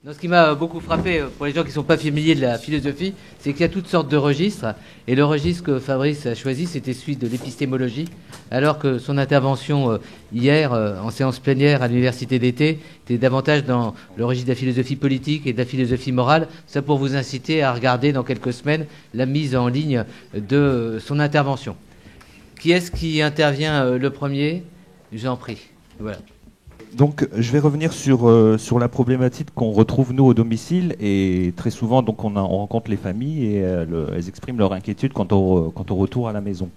Non, ce qui m'a beaucoup frappé, pour les gens qui ne sont pas familiers de la philosophie, c'est qu'il y a toutes sortes de registres. Et le registre que Fabrice a choisi, c'était celui de l'épistémologie, alors que son intervention hier, en séance plénière à l'université d'été, était davantage dans le registre de la philosophie politique et de la philosophie morale. Ça pour vous inciter à regarder dans quelques semaines la mise en ligne de son intervention. Qui est-ce qui intervient le premier? Je vous en prie. Voilà. Donc, je vais revenir sur la problématique qu'on retrouve, nous, au domicile. Et très souvent, donc, on rencontre les familles et elles expriment leur inquiétude quant au retour à la maison.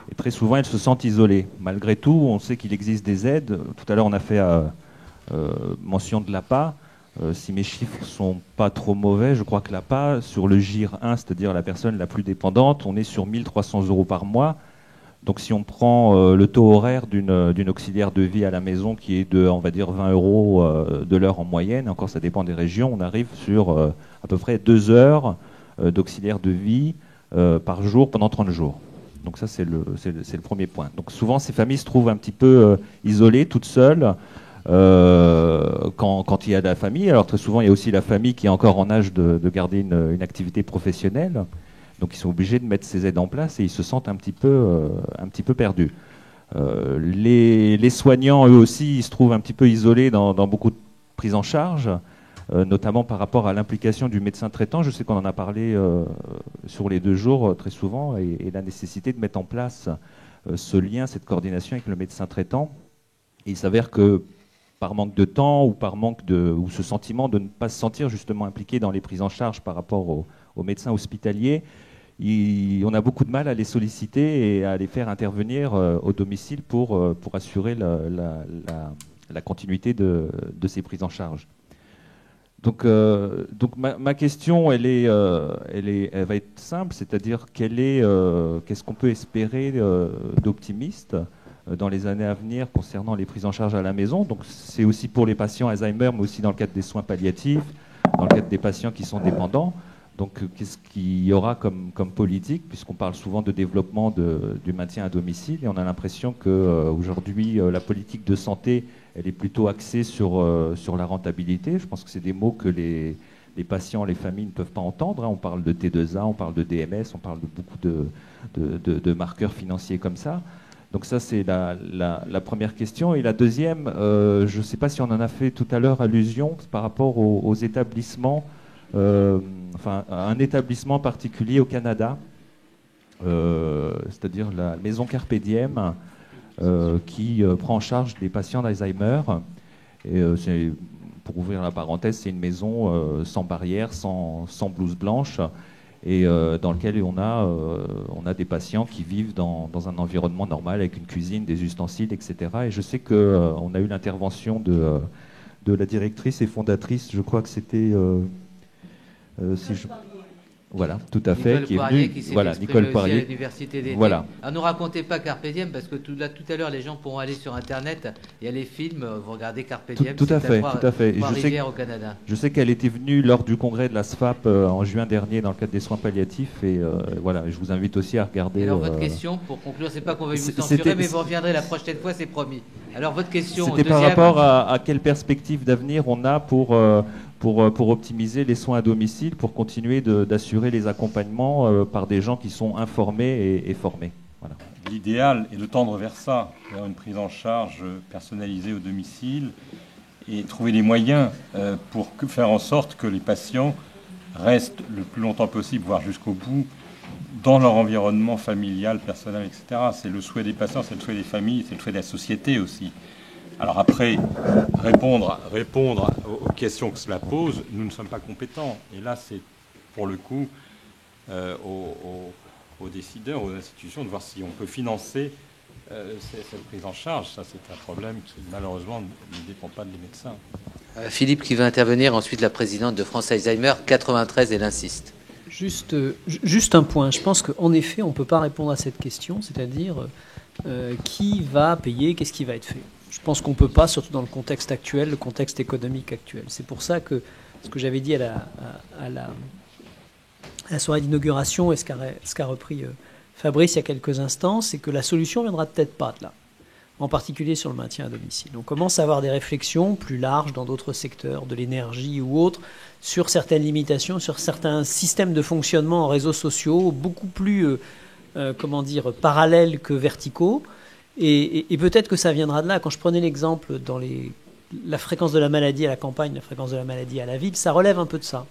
Et très souvent, elles se sentent isolées. Malgré tout, on sait qu'il existe des aides. Tout à l'heure, on a fait mention de l'APA. Si mes chiffres sont pas trop mauvais, je crois que l'APA, sur le GIR 1, c'est-à-dire la personne la plus dépendante, on est sur 1 300 € par mois. Donc si on prend le taux horaire d'une auxiliaire de vie à la maison qui est de, on va dire, 20 € de l'heure en moyenne, encore ça dépend des régions, on arrive sur à peu près 2 heures d'auxiliaire de vie par jour pendant 30 jours. Donc ça c'est le premier point. Donc souvent ces familles se trouvent un petit peu isolées, toutes seules, quand il y a de la famille. Alors très souvent il y a aussi la famille qui est encore en âge de garder une activité professionnelle. Donc ils sont obligés de mettre ces aides en place et ils se sentent un petit peu perdus. Les soignants, eux aussi, ils se trouvent un petit peu isolés dans beaucoup de prises en charge, notamment par rapport à l'implication du médecin traitant. Je sais qu'on en a parlé sur les 2 jours très souvent, et la nécessité de mettre en place ce lien, cette coordination avec le médecin traitant. Et il s'avère que par manque de temps ou par manque ou ce sentiment de ne pas se sentir justement impliqué dans les prises en charge par rapport aux médecins hospitaliers, on a beaucoup de mal à les solliciter et à les faire intervenir au domicile pour assurer la continuité de ces prises en charge. Donc ma question, elle va être simple, c'est-à-dire qu'est-ce qu'on peut espérer d'optimiste dans les années à venir concernant les prises en charge à la maison. Donc c'est aussi pour les patients Alzheimer, mais aussi dans le cadre des soins palliatifs, dans le cadre des patients qui sont dépendants. Donc qu'est-ce qu'il y aura comme politique, puisqu'on parle souvent de développement du maintien à domicile, et on a l'impression qu'aujourd'hui la politique de santé, elle est plutôt axée sur la rentabilité. Je pense que c'est des mots que les patients, les familles ne peuvent pas entendre. On parle de T2A, on parle de DMS, on parle de beaucoup de marqueurs financiers comme ça. Donc ça, c'est la première question. Et la deuxième, je ne sais pas si on en a fait tout à l'heure allusion, par rapport aux établissements, un établissement particulier au Canada, c'est-à-dire la maison Carpe Diem, qui prend en charge des patients d'Alzheimer. Et pour ouvrir la parenthèse, c'est une maison sans barrière, sans blouse blanche, et dans lequel on a des patients qui vivent dans un environnement normal, avec une cuisine, des ustensiles, etc. Et je sais qu'on a eu l'intervention de la directrice et fondatrice, je crois que c'était... Voilà, tout à fait. Nicole Poirier, qui s'est Nicole Poirier. À l'université d'été. Voilà. Alors, ne racontez pas Carpe Diem, parce que tout à l'heure, les gens pourront aller sur Internet. Il y a les films, vous regardez Carpe Diem. Tout à fait. Trois-Rivières au Canada. Je sais qu'elle était venue lors du congrès de la SFAP en juin dernier dans le cadre des soins palliatifs. Et voilà, je vous invite aussi à regarder. Alors, votre question, pour conclure, c'est pas qu'on va vous censurer, mais vous reviendrez la prochaine fois, c'est promis. Alors, votre question. C'était par rapport à quelle perspective d'avenir on a pour optimiser les soins à domicile, pour continuer d'assurer les accompagnements par des gens qui sont informés et formés. Voilà. L'idéal est de tendre vers ça, vers une prise en charge personnalisée au domicile, et trouver les moyens pour faire en sorte que les patients restent le plus longtemps possible, voire jusqu'au bout, dans leur environnement familial, personnel, etc. C'est le souhait des patients, c'est le souhait des familles, c'est le souhait de la société aussi. Alors après, répondre aux questions que cela pose, nous ne sommes pas compétents. Et là, c'est pour le coup aux décideurs, aux institutions, de voir si on peut financer cette prise en charge. Ça, c'est un problème qui, malheureusement, ne dépend pas des médecins. Philippe qui va intervenir, ensuite la présidente de France Alzheimer 93, elle insiste. Juste un point. Je pense qu'en effet, on ne peut pas répondre à cette question, c'est-à-dire qui va payer, qu'est-ce qui va être fait. Je pense qu'on ne peut pas, surtout dans le contexte actuel, le contexte économique actuel. C'est pour ça que ce que j'avais dit à la soirée d'inauguration, et ce qu'a repris Fabrice il y a quelques instants, c'est que la solution ne viendra peut-être pas de là. en particulier sur le maintien à domicile. On commence à avoir des réflexions plus larges dans d'autres secteurs, de l'énergie ou autres, sur certaines limitations, sur certains systèmes de fonctionnement en réseaux sociaux, beaucoup plus parallèles que verticaux. Et peut-être que ça viendra de là. Quand je prenais l'exemple dans la fréquence de la maladie à la campagne, la fréquence de la maladie à la ville, ça relève un peu de ça.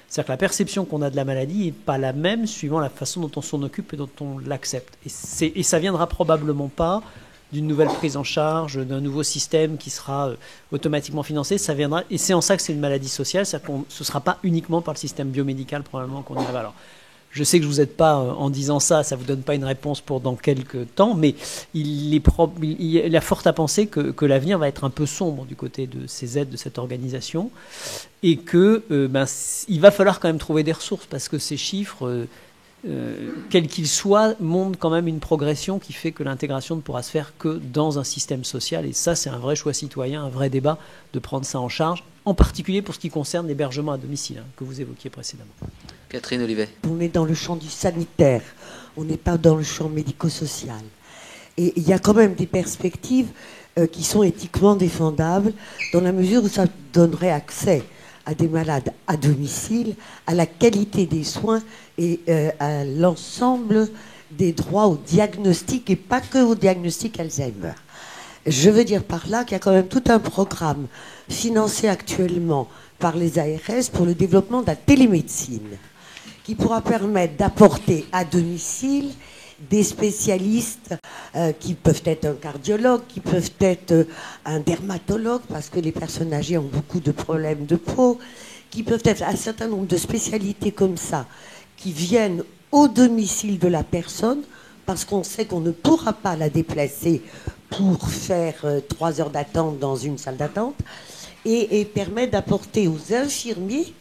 C'est-à-dire que la perception qu'on a de la maladie n'est pas la même suivant la façon dont on s'en occupe et dont on l'accepte. Et ça viendra probablement pas d'une nouvelle prise en charge, d'un nouveau système qui sera automatiquement financé. Ça viendra, et c'est en ça que c'est une maladie sociale, c'est-à-dire que ce ne sera pas uniquement par le système biomédical probablement qu'on y arrive. Alors, je sais que je ne vous aide pas en disant ça, ça ne vous donne pas une réponse pour dans quelques temps, mais il y a fort à penser que l'avenir va être un peu sombre du côté de ces aides, de cette organisation, et il va falloir quand même trouver des ressources, parce que ces chiffres, quels qu'ils soient, montrent quand même une progression qui fait que l'intégration ne pourra se faire que dans un système social, et ça c'est un vrai choix citoyen, un vrai débat de prendre ça en charge, en particulier pour ce qui concerne l'hébergement à domicile, que vous évoquiez précédemment. Catherine Olivet. On est dans le champ du sanitaire, on n'est pas dans le champ médico-social. Et il y a quand même des perspectives qui sont éthiquement défendables, dans la mesure où ça donnerait accès à des malades à domicile, à la qualité des soins et à l'ensemble des droits au diagnostic, et pas que au diagnostic Alzheimer. Je veux dire par là qu'il y a quand même tout un programme financé actuellement par les ARS pour le développement de la télémédecine, qui pourra permettre d'apporter à domicile des spécialistes qui peuvent être un cardiologue, qui peuvent être un dermatologue, parce que les personnes âgées ont beaucoup de problèmes de peau, qui peuvent être un certain nombre de spécialités comme ça, qui viennent au domicile de la personne, parce qu'on sait qu'on ne pourra pas la déplacer pour faire 3 heures d'attente dans une salle d'attente, et permet d'apporter aux infirmiers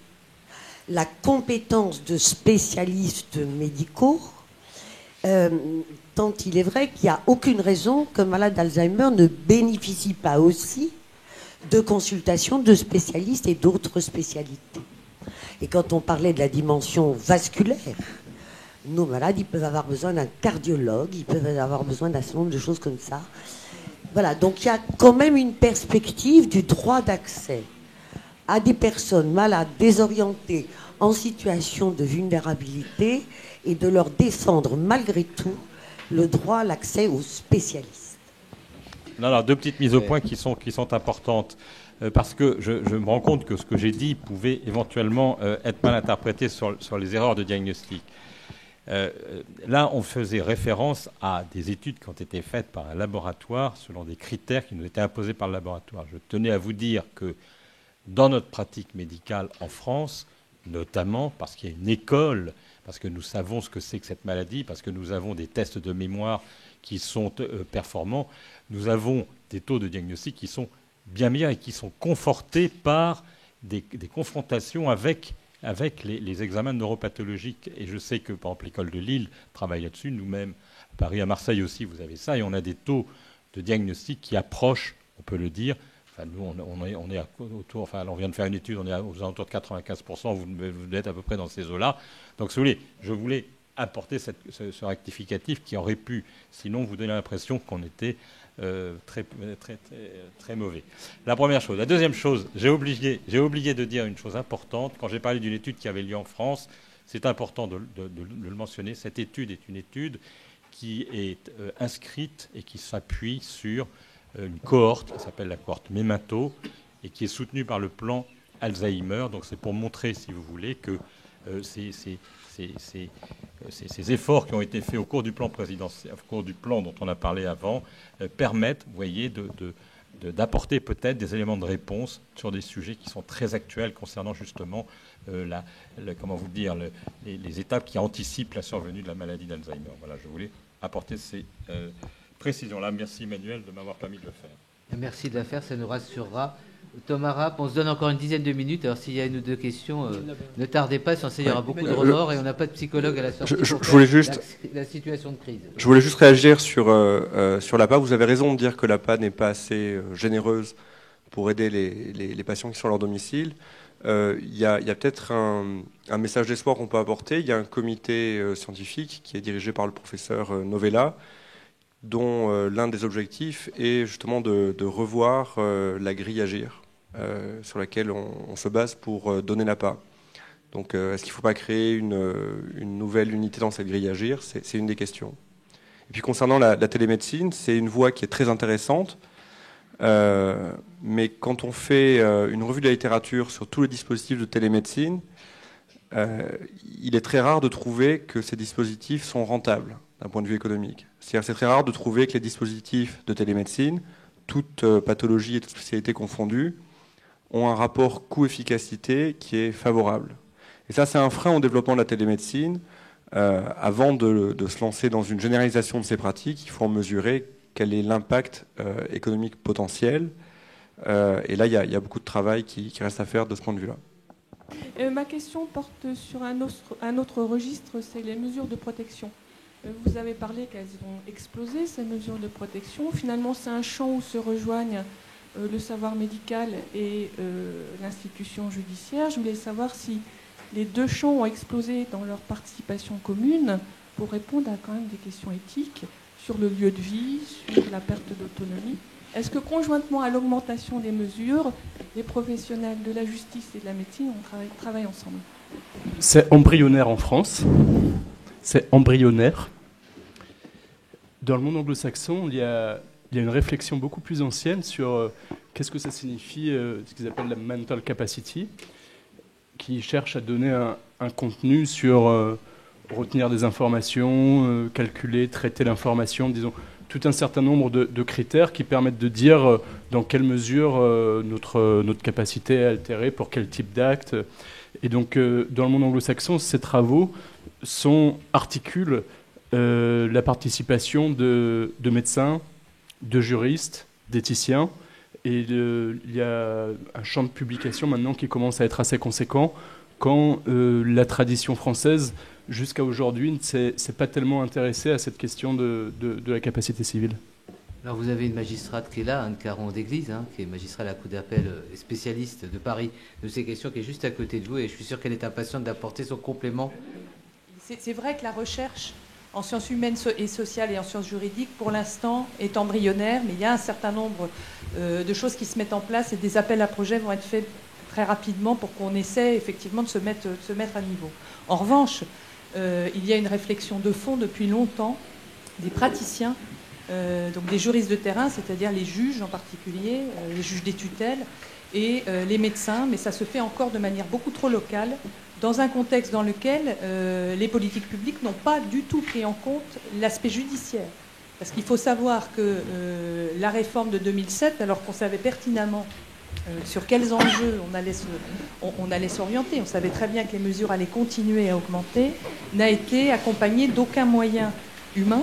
la compétence de spécialistes médicaux, tant il est vrai qu'il n'y a aucune raison qu'un malade d'Alzheimer ne bénéficie pas aussi de consultations de spécialistes et d'autres spécialités. Et quand on parlait de la dimension vasculaire, nos malades, ils peuvent avoir besoin d'un cardiologue, ils peuvent avoir besoin d'un certain nombre de choses comme ça. Voilà, donc il y a quand même une perspective du droit d'accès à des personnes malades, désorientées, en situation de vulnérabilité, et de leur défendre malgré tout le droit à l'accès aux spécialistes. Non, 2 petites mises au point qui sont importantes, parce que je me rends compte que ce que j'ai dit pouvait éventuellement être mal interprété sur les erreurs de diagnostic. Là, on faisait référence à des études qui ont été faites par un laboratoire selon des critères qui nous étaient imposés par le laboratoire. Je tenais à vous dire que dans notre pratique médicale en France, notamment parce qu'il y a une école, parce que nous savons ce que c'est que cette maladie, parce que nous avons des tests de mémoire qui sont performants, nous avons des taux de diagnostic qui sont bien meilleurs et qui sont confortés par des confrontations avec les examens neuropathologiques. Et je sais que, par exemple, l'école de Lille travaille là-dessus. Nous-mêmes, à Paris, à Marseille aussi, vous avez ça. Et on a des taux de diagnostic qui approchent, on peut le dire. Enfin, nous, on est autour. Enfin, on vient de faire une étude, on est aux alentours de 95%. Vous êtes à peu près dans ces eaux-là. Donc, si vous voulez, je voulais apporter ce rectificatif qui aurait pu, sinon, vous donner l'impression qu'on était très mauvais. La première chose. La deuxième chose, j'ai oublié de dire une chose importante. Quand j'ai parlé d'une étude qui avait lieu en France, c'est important de le mentionner. Cette étude est une étude qui est inscrite et qui s'appuie sur une cohorte qui s'appelle la cohorte Memento et qui est soutenue par le plan Alzheimer. Donc c'est pour montrer, si vous voulez, que ces efforts qui ont été faits au cours du plan présidentiel, au cours du plan dont on a parlé avant, permettent, vous voyez, d'apporter peut-être des éléments de réponse sur des sujets qui sont très actuels concernant justement les étapes qui anticipent la survenue de la maladie d'Alzheimer. Voilà, je voulais apporter ces précisions-là. Merci Emmanuel de m'avoir permis de le faire. Merci de la faire, ça nous rassurera. Thomas Rapp, on se donne encore une dizaine de minutes. Alors s'il y a une ou deux questions, ne tardez pas, sinon il y aura beaucoup de remords et on n'a pas de psychologue à la sortie je voulais juste la situation de crise. Je voulais juste réagir sur l'APA. Vous avez raison de dire que l'APA n'est pas assez généreuse pour aider les patients qui sont à leur domicile. Il y a peut-être un message d'espoir qu'on peut apporter. Il y a un comité scientifique qui est dirigé par le professeur Novella, dont l'un des objectifs est justement de revoir la grille Agir, sur laquelle on se base pour donner l'APA. Donc est-ce qu'il ne faut pas créer une nouvelle unité dans cette grille Agir? C'est une des questions. Et puis concernant la télémédecine, c'est une voie qui est très intéressante, mais quand on fait une revue de la littérature sur tous les dispositifs de télémédecine, il est très rare de trouver que ces dispositifs sont rentables d'un point de vue économique. C'est-à-dire que c'est très rare de trouver que les dispositifs de télémédecine, toutes pathologies et toutes spécialités confondues, ont un rapport coût-efficacité qui est favorable. Et ça, c'est un frein au développement de la télémédecine. Avant de se lancer dans une généralisation de ces pratiques, il faut en mesurer quel est l'impact économique potentiel. Et là, il y a beaucoup de travail qui reste à faire de ce point de vue-là. Ma question porte sur un autre registre, c'est les mesures de protection. Vous avez parlé qu'elles vont exploser, ces mesures de protection. Finalement, c'est un champ où se rejoignent le savoir médical et l'institution judiciaire. Je voulais savoir si les deux champs ont explosé dans leur participation commune pour répondre à quand même des questions éthiques sur le lieu de vie, sur la perte d'autonomie. Est-ce que conjointement à l'augmentation des mesures, les professionnels de la justice et de la médecine travaillent ensemble? C'est embryonnaire en France. C'est embryonnaire. Dans le monde anglo-saxon, il y a une réflexion beaucoup plus ancienne sur qu'est-ce que ça signifie, ce qu'ils appellent la mental capacity, qui cherche à donner un contenu sur retenir des informations, calculer, traiter l'information, disons, tout un certain nombre de critères qui permettent de dire dans quelle mesure notre capacité est altérée, pour quel type d'acte. Et donc, dans le monde anglo-saxon, ces travaux articulent la participation de médecins, de juristes, d'éthiciens. Et il y a un champ de publication maintenant qui commence à être assez conséquent, quand la tradition française, jusqu'à aujourd'hui, ne s'est pas tellement intéressée à cette question de la capacité civile. Alors vous avez une magistrate qui est là, Anne Caron d'Église, qui est magistrate à la Cour d'appel et spécialiste de Paris de ces questions, qui est juste à côté de vous, et je suis sûr qu'elle est impatiente d'apporter son complément. C'est vrai que la recherche en sciences humaines et sociales et en sciences juridiques, pour l'instant, est embryonnaire, mais il y a un certain nombre de choses qui se mettent en place et des appels à projets vont être faits très rapidement pour qu'on essaie effectivement de se mettre à niveau. En revanche, il y a une réflexion de fond depuis longtemps des praticiens, donc des juristes de terrain, c'est-à-dire les juges en particulier, les juges des tutelles et les médecins, mais ça se fait encore de manière beaucoup trop locale, dans un contexte dans lequel les politiques publiques n'ont pas du tout pris en compte l'aspect judiciaire. Parce qu'il faut savoir que la réforme de 2007, alors qu'on savait pertinemment sur quels enjeux on allait s'orienter, on savait très bien que les mesures allaient continuer à augmenter, n'a été accompagnée d'aucun moyen humain.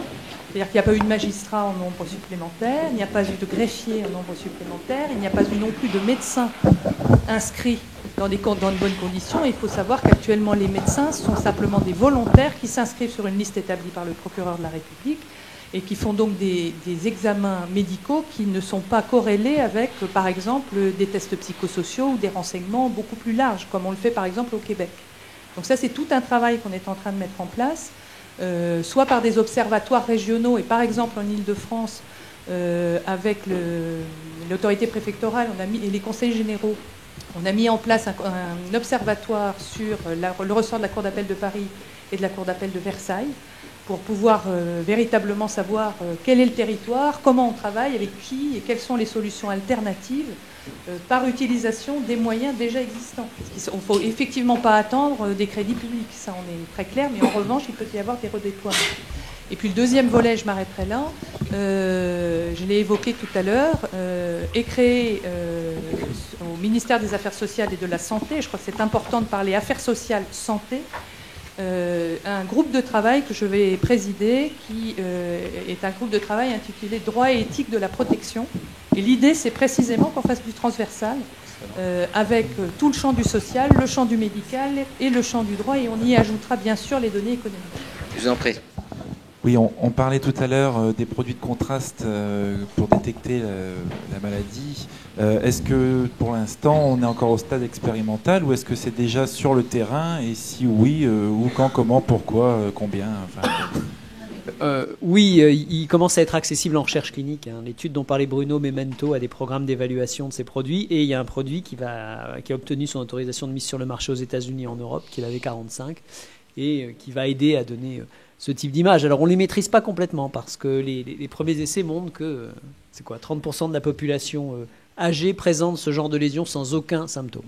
C'est-à-dire qu'il n'y a pas eu de magistrat en nombre supplémentaire, il n'y a pas eu de greffier en nombre supplémentaire, il n'y a pas eu non plus de médecins inscrits dans de bonnes conditions. Et il faut savoir qu'actuellement, les médecins sont simplement des volontaires qui s'inscrivent sur une liste établie par le procureur de la République et qui font donc des examens médicaux qui ne sont pas corrélés avec, par exemple, des tests psychosociaux ou des renseignements beaucoup plus larges, comme on le fait par exemple au Québec. Donc ça, c'est tout un travail qu'on est en train de mettre en place, soit par des observatoires régionaux, et par exemple en Île-de-France, avec l'autorité préfectorale et les conseils généraux, on a mis en place un observatoire sur le ressort de la Cour d'appel de Paris et de la Cour d'appel de Versailles, pour pouvoir véritablement savoir quel est le territoire, comment on travaille, avec qui, et quelles sont les solutions alternatives par utilisation des moyens déjà existants. Il ne faut effectivement pas attendre des crédits publics, ça on est très clair, mais en revanche, il peut y avoir des redéploiements. Et puis le deuxième volet, je m'arrêterai là, je l'ai évoqué tout à l'heure, est créé au ministère des Affaires sociales et de la Santé, je crois que c'est important de parler affaires sociales, santé, un groupe de travail que je vais présider qui est un groupe de travail intitulé Droit et éthique de la protection. Et l'idée, c'est précisément qu'on fasse du transversal avec tout le champ du social, le champ du médical et le champ du droit, et on y ajoutera bien sûr les données économiques. Je vous en prie. Oui, on parlait tout à l'heure des produits de contraste pour détecter la maladie. Est-ce que pour l'instant on est encore au stade expérimental ou est-ce que c'est déjà sur le terrain, et si oui, où, quand, comment, pourquoi, combien, enfin... Oui, il commence à être accessible en recherche clinique. L'étude dont parlait Bruno, Memento, a des programmes d'évaluation de ces produits. Et il y a un produit qui a obtenu son autorisation de mise sur le marché aux États-Unis et en Europe, qui est la V45, et qui va aider à donner ce type d'image. Alors on ne les maîtrise pas complètement, parce que les premiers essais montrent que 30% de la population âgée présente ce genre de lésion sans aucun symptôme.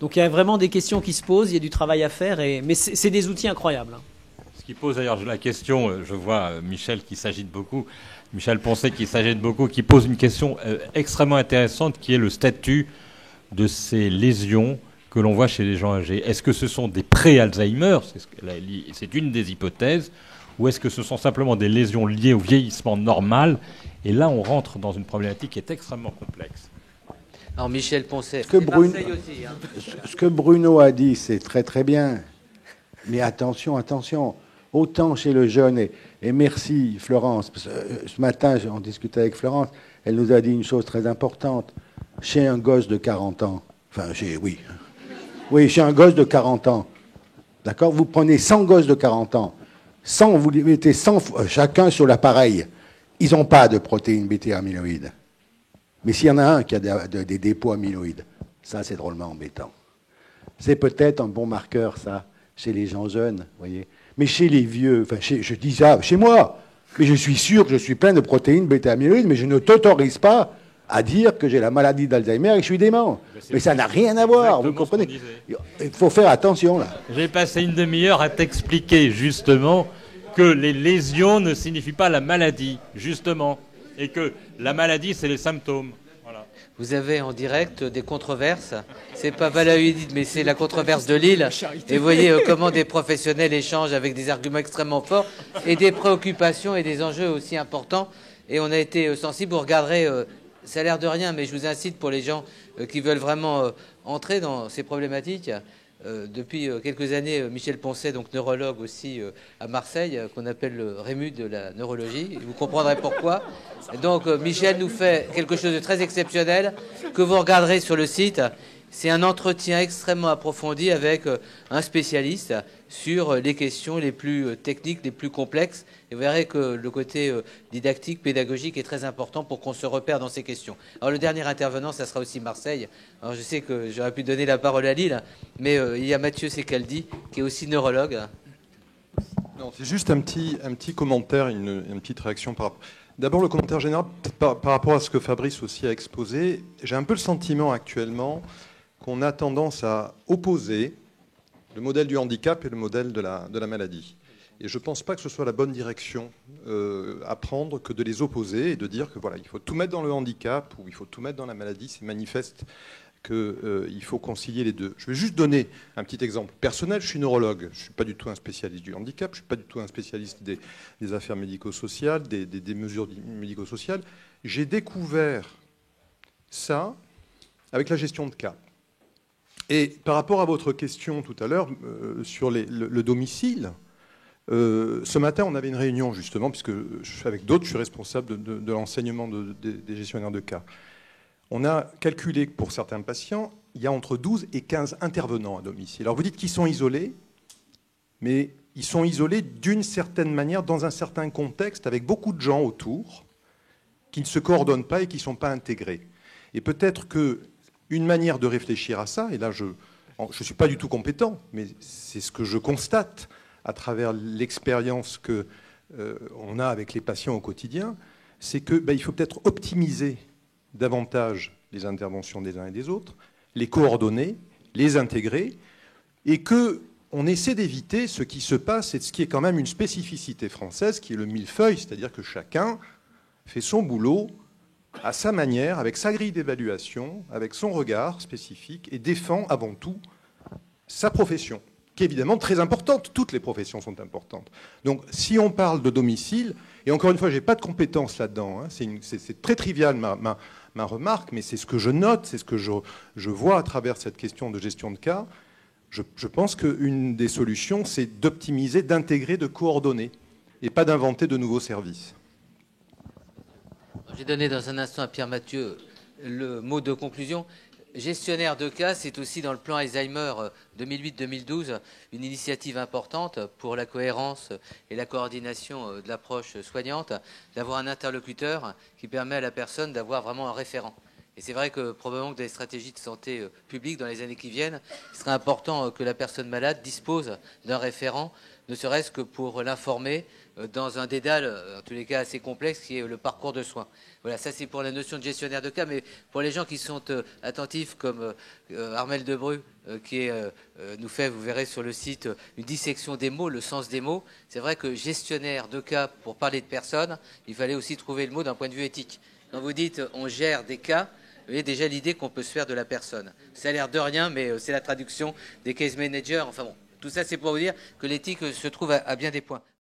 Donc il y a vraiment des questions qui se posent, il y a du travail à faire, mais c'est des outils incroyables. Ce qui pose d'ailleurs la question, je vois Michel qui s'agite beaucoup, Michel Poncet qui s'agite beaucoup, qui pose une question extrêmement intéressante qui est le statut de ces lésions que l'on voit chez les gens âgés. Est-ce que ce sont des pré-Alzheimer, c'est une des hypothèses, ou est-ce que ce sont simplement des lésions liées au vieillissement normal? Et là, on rentre dans une problématique qui est extrêmement complexe. Alors Michel Poncet, ce que Bruno a dit, c'est très très bien. Mais attention, autant chez le jeune, et merci Florence, parce que ce matin on discutait avec Florence, elle nous a dit une chose très importante. Chez un gosse de 40 ans, chez un gosse de 40 ans, d'accord, vous prenez 100 gosses de 40 ans, 100, vous les mettez 100 chacun sur l'appareil, ils n'ont pas de protéines bêta-amyloïdes. Mais s'il y en a un qui a des dépôts amyloïdes, ça c'est drôlement embêtant. C'est peut-être un bon marqueur, ça, chez les gens jeunes, voyez. Mais chez les vieux, je dis ça chez moi, mais je suis sûr que je suis plein de protéines bêta-amyloïdes, mais je ne t'autorise pas à dire que j'ai la maladie d'Alzheimer et que je suis dément. Mais ça n'a rien à voir, vous comprenez. Il faut faire attention, là. J'ai passé une demi-heure à t'expliquer, justement, que les lésions ne signifient pas la maladie, justement, et que la maladie, c'est les symptômes. Voilà. Vous avez en direct des controverses. C'est pas Valahuidide, mais c'est la controverse de Lille. Et vous voyez comment des professionnels échangent avec des arguments extrêmement forts et des préoccupations et des enjeux aussi importants. Et on a été sensible. Vous regarderez, ça a l'air de rien, mais je vous incite pour les gens qui veulent vraiment entrer dans ces problématiques. Depuis quelques années, Michel Poncet, donc neurologue aussi à Marseille, qu'on appelle le Rému de la neurologie. Vous comprendrez pourquoi. Donc Michel nous fait quelque chose de très exceptionnel que vous regarderez sur le site. C'est un entretien extrêmement approfondi avec un spécialiste sur les questions les plus techniques, les plus complexes. Et vous verrez que le côté didactique, pédagogique est très important pour qu'on se repère dans ces questions. Alors le dernier intervenant, ça sera aussi Marseille. Alors je sais que j'aurais pu donner la parole à Lille, mais il y a Mathieu Secaldi, qui est aussi neurologue. Non, c'est juste un petit commentaire, une petite réaction par rapport. D'abord le commentaire général, par rapport à ce que Fabrice aussi a exposé. J'ai un peu le sentiment actuellement qu'on a tendance à opposer le modèle du handicap et le modèle de la maladie. Et je ne pense pas que ce soit la bonne direction à prendre que de les opposer et de dire que voilà, il faut tout mettre dans le handicap ou il faut tout mettre dans la maladie. C'est manifeste qu'il faut concilier les deux. Je vais juste donner un petit exemple personnel. Je suis neurologue. Je ne suis pas du tout un spécialiste du handicap. Je ne suis pas du tout un spécialiste des affaires médico-sociales, des mesures médico-sociales. J'ai découvert ça avec la gestion de cas. Et par rapport à votre question tout à l'heure sur le domicile, ce matin, on avait une réunion justement, puisque avec d'autres, je suis responsable de l'enseignement des gestionnaires de cas. On a calculé que pour certains patients, il y a entre 12 et 15 intervenants à domicile. Alors vous dites qu'ils sont isolés, mais ils sont isolés d'une certaine manière, dans un certain contexte, avec beaucoup de gens autour, qui ne se coordonnent pas et qui ne sont pas intégrés. Et peut-être qu'une manière de réfléchir à ça, et là je ne suis pas du tout compétent, mais c'est ce que je constate à travers l'expérience qu'on a avec les patients au quotidien, c'est qu'il faut peut-être optimiser davantage les interventions des uns et des autres, les coordonner, les intégrer, et qu'on essaie d'éviter ce qui se passe et ce qui est quand même une spécificité française, qui est le millefeuille, c'est-à-dire que chacun fait son boulot à sa manière, avec sa grille d'évaluation, avec son regard spécifique, et défend avant tout sa profession, qui est évidemment très importante. Toutes les professions sont importantes. Donc si on parle de domicile, et encore une fois, je n'ai pas de compétences là-dedans, hein, c'est très trivial ma remarque, mais c'est ce que je note, c'est ce que je vois à travers cette question de gestion de cas. Je pense qu'une des solutions, c'est d'optimiser, d'intégrer, de coordonner, et pas d'inventer de nouveaux services. J'ai donné dans un instant à Pierre Mathieu le mot de conclusion. gestionnaire de cas, c'est aussi dans le plan Alzheimer 2008-2012 une initiative importante pour la cohérence et la coordination de l'approche soignante, d'avoir un interlocuteur qui permet à la personne d'avoir vraiment un référent. Et c'est vrai que probablement que dans les stratégies de santé publique dans les années qui viennent, il sera important que la personne malade dispose d'un référent, ne serait-ce que pour l'informer dans un dédale, en tous les cas assez complexe, qui est le parcours de soins. Voilà, ça c'est pour la notion de gestionnaire de cas, mais pour les gens qui sont attentifs, comme Armel Debru, qui nous fait, vous verrez sur le site, une dissection des mots, le sens des mots, c'est vrai que gestionnaire de cas, pour parler de personnes, il fallait aussi trouver le mot d'un point de vue éthique. Quand vous dites on gère des cas, vous voyez déjà l'idée qu'on peut se faire de la personne. Ça a l'air de rien, mais c'est la traduction des case managers. Enfin bon, tout ça c'est pour vous dire que l'éthique se trouve à bien des points.